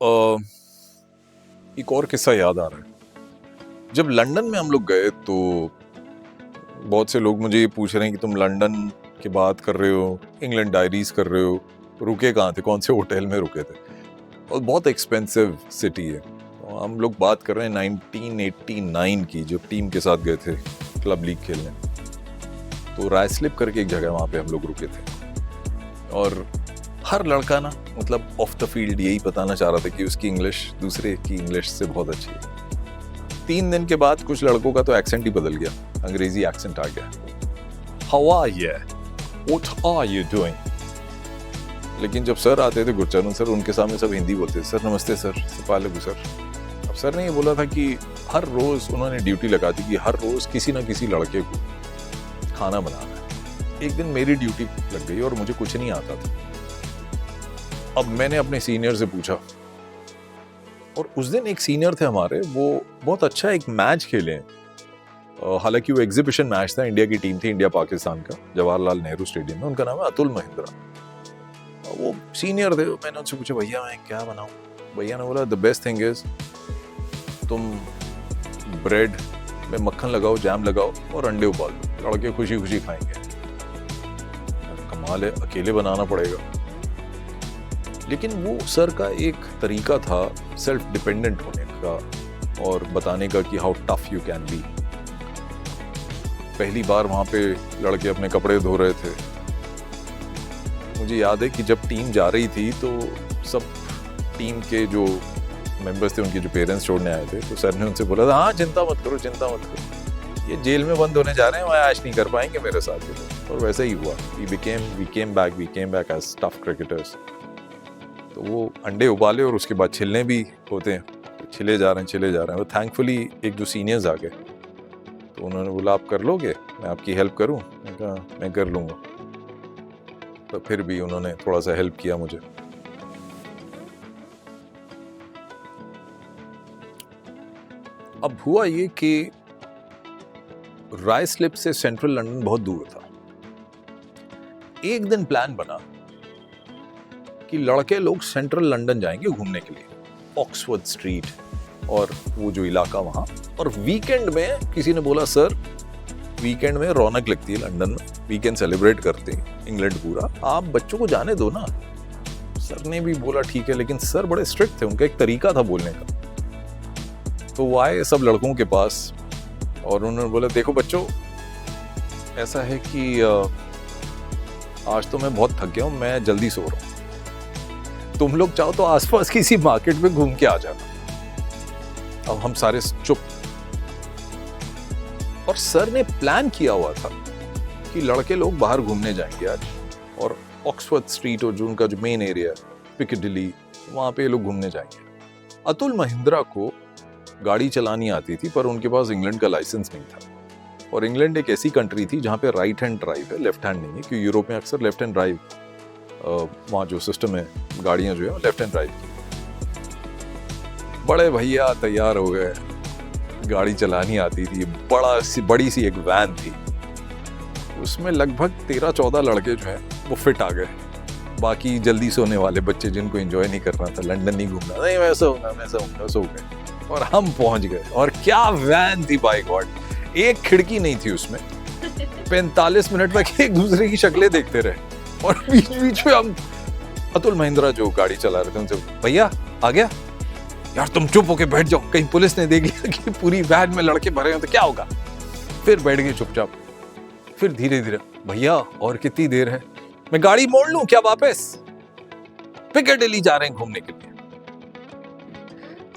अ, एक और किस्सा याद आ रहा है। जब लंदन में हम लोग गए तो बहुत से लोग मुझे ये पूछ रहे हैं कि तुम लंदन की बात कर रहे हो, इंग्लैंड डायरीज कर रहे हो, रुके कहाँ थे, कौन से होटल में रुके थे? और बहुत एक्सपेंसिव सिटी है। और हम लोग बात कर रहे हैं 1989 की, जब टीम के साथ गए थे क्लब लीग खेलने। तो रायस्लिप करके एक जगह, वहाँ पे हम लोग रुके थे। और हर लड़का ना, मतलब ऑफ द फील्ड यही बताना चाह रहा था कि उसकी इंग्लिश दूसरे की इंग्लिश से बहुत अच्छी है। 3 दिन के बाद कुछ लड़कों का तो एक्सेंट ही बदल गया, अंग्रेजी एक्सेंट आ गया। How are you, what are you doing? लेकिन जब सर आते थे, गुरचरण सर, उनके सामने सब हिंदी बोलते थे। सर नमस्ते सर, सिपालगू सर। अब सर ने ये बोला था कि हर रोज उन्होंने ड्यूटी लगा दी कि हर रोज किसी ना किसी लड़के को खाना बनाना है। एक दिन मेरी ड्यूटी लग गई और मुझे कुछ नहीं आता था। अब मैंने अपने सीनियर से पूछा, और उस दिन एक सीनियर थे हमारे, वो बहुत अच्छा एक मैच खेले। हालांकि वो एग्जीबिशन मैच था, इंडिया की टीम थी, इंडिया पाकिस्तान का, जवाहरलाल नेहरू स्टेडियम में। उनका नाम है अतुल महिंद्रा। वो सीनियर थे। मैंने उनसे पूछा, भैया मैं क्या बनाऊं? भैया ने बोला, द बेस्ट थिंग इज तुम ब्रेड में मक्खन लगाओ, जैम लगाओ और अंडे उबाल दो, लड़के खुशी खुशी खाएंगे। कमाल है, अकेले बनाना पड़ेगा। लेकिन वो सर का एक तरीका था सेल्फ डिपेंडेंट होने का और बताने का कि how tough you can be. पहली बार वहाँ पे लड़के अपने कपड़े धो रहे थे। मुझे याद है कि जब टीम जा रही थी तो सब टीम के जो मेंबर्स थे, उनके जो पेरेंट्स छोड़ने आए थे, तो सर ने उनसे बोला था, हाँ चिंता मत करो, चिंता मत करो, ये जेल में बंद होने जा रहे हैं, वहाँ ऐश नहीं कर पाएंगे मेरे साथ। और वैसा ही हुआ। We came back as tough cricketers. तो वो अंडे उबाले और उसके बाद छिलने भी होते हैं, तो छिले जा रहे हैं। तो थैंकफुली एक दो सीनियर्स आ गए, तो उन्होंने बोला, आप कर लोगे, मैं आपकी हेल्प करूं? मैं कहा मैं कर लूंगा। तो फिर भी उन्होंने थोड़ा सा हेल्प किया मुझे। अब हुआ ये कि रायस्लिप से सेंट्रल लंदन बहुत दूर था। एक दिन प्लान बना कि लड़के लोग सेंट्रल लंदन जाएंगे घूमने के लिए, ऑक्सफोर्ड स्ट्रीट और वो जो इलाका वहां। और वीकेंड में किसी ने बोला, सर वीकेंड में रौनक लगती है लंदन में, वीकेंड सेलिब्रेट करते हैं इंग्लैंड पूरा, आप बच्चों को जाने दो ना। सर ने भी बोला ठीक है, लेकिन सर बड़े स्ट्रिक्ट थे, उनका एक तरीका था बोलने का। तो वो आए सब लड़कों के पास और उन्होंने बोला, देखो बच्चों, ऐसा है कि आज तो मैं बहुत थक गया हूं, मैं जल्दी सो रहा हूं, तुम लोग चाहो तो आसपास किसी मार्केट में घूम के आ जाना। अब हम सारे चुप। और सर ने प्लान किया हुआ था कि लड़के लोग बाहर घूमने जाएंगे आज, और ऑक्सफोर्ड स्ट्रीट और जो उनका जो मेन एरिया है, पिकेडिली, वहां पे ये लोग घूमने जाएंगे। अतुल महिंद्रा को गाड़ी चलानी आती थी, पर उनके पास इंग्लैंड का लाइसेंस नहीं था। और इंग्लैंड एक ऐसी कंट्री थी जहां पे राइट हैंड ड्राइव है, लेफ्ट हैंड नहीं है, क्योंकि यूरोप में अक्सर लेफ्ट हैंड ड्राइव, वहाँ जो सिस्टम है, गाड़ियाँ जो है लेफ्ट हैंड ड्राइव। बड़े भैया तैयार हो गए, गाड़ी चलानी आती थी, बड़ी सी एक वैन थी, उसमें लगभग 13-14 लड़के जो हैं वो फिट आ गए। बाकी जल्दी सोने वाले बच्चे जिनको एंजॉय नहीं करना था, लंदन नहीं घूमना, नहीं मैं सोऊंगा, सो गए। और हम पहुंच गए, और क्या वैन थी बाय गॉड, एक खिड़की नहीं थी उसमें। 45 मिनट तक एक दूसरे की शक्लें देखते रहे। और बीच बीच में हम, अतुल महिंद्रा जो गाड़ी चला रहे थे, उनसे, भैया आ गया? यार तुम चुप होके बैठ जाओ, कहीं पुलिस ने देख लिया कि पूरी वैन में लड़के भरे हैं तो क्या होगा। फिर बैठ गए चुपचाप। फिर धीरे धीरे, भैया और कितनी देर है, मैं गाड़ी मोड़ लूं क्या वापस? पिकेडिली जा रहे हैं घूमने के लिए।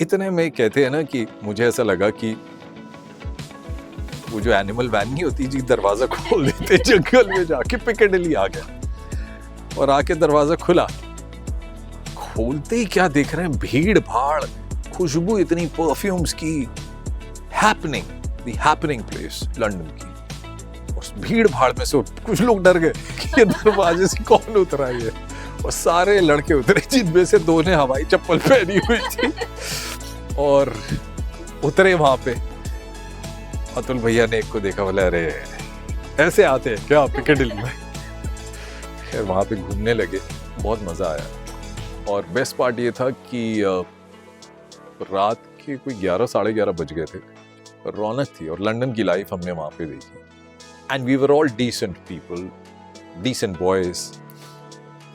इतने में कहते हैं ना कि मुझे ऐसा लगा कि वो जो एनिमल वैन नहीं होती जी, दरवाजा खोल देते जंगल में जाके, पिकेडिली आ गया। और आके दरवाजा खुला, खोलते ही क्या देख रहे हैं, भीड़ भाड़, खुशबू इतनी परफ्यूम्स की, हैपनिंग प्लेस लंदन की। उस भीड़ भाड़ में से कुछ लोग डर गए कि ये दरवाजे से कौन उतरा है, और सारे लड़के उतरे, जिनमें से 2 ने हवाई चप्पल पहनी हुई थी, और उतरे वहां पे। अतुल भैया ने एक को देखा, बोला, अरे ऐसे आते हैं क्या पिकेडिली में? फिर वहां पे घूमने लगे, बहुत मजा आया। और बेस्ट पार्ट ये था कि रात के कोई 11 साढ़े 11 बज गए थे, रौनक थी और लंदन की लाइफ हमने वहाँ पे देखी। And we were all decent people, decent boys.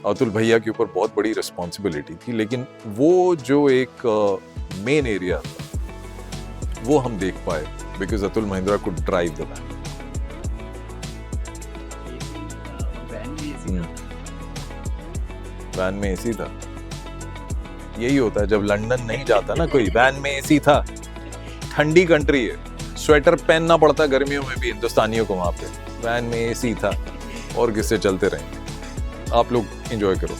Atul भैया के ऊपर बहुत बड़ी रिस्पॉन्सिबिलिटी थी, लेकिन वो जो एक मेन एरिया था वो हम देख पाए because Atul Mahindra could drive the van में एसी था। यही होता है जब लंदन नहीं जाता ना कोई, वैन में एसी था। ठंडी कंट्री है, स्वेटर पहनना पड़ता गर्मियों में भी हिंदुस्तानियों को वहां पे, वैन में एसी था और किससे चलते रहेंगे। आप लोग एंजॉय करो।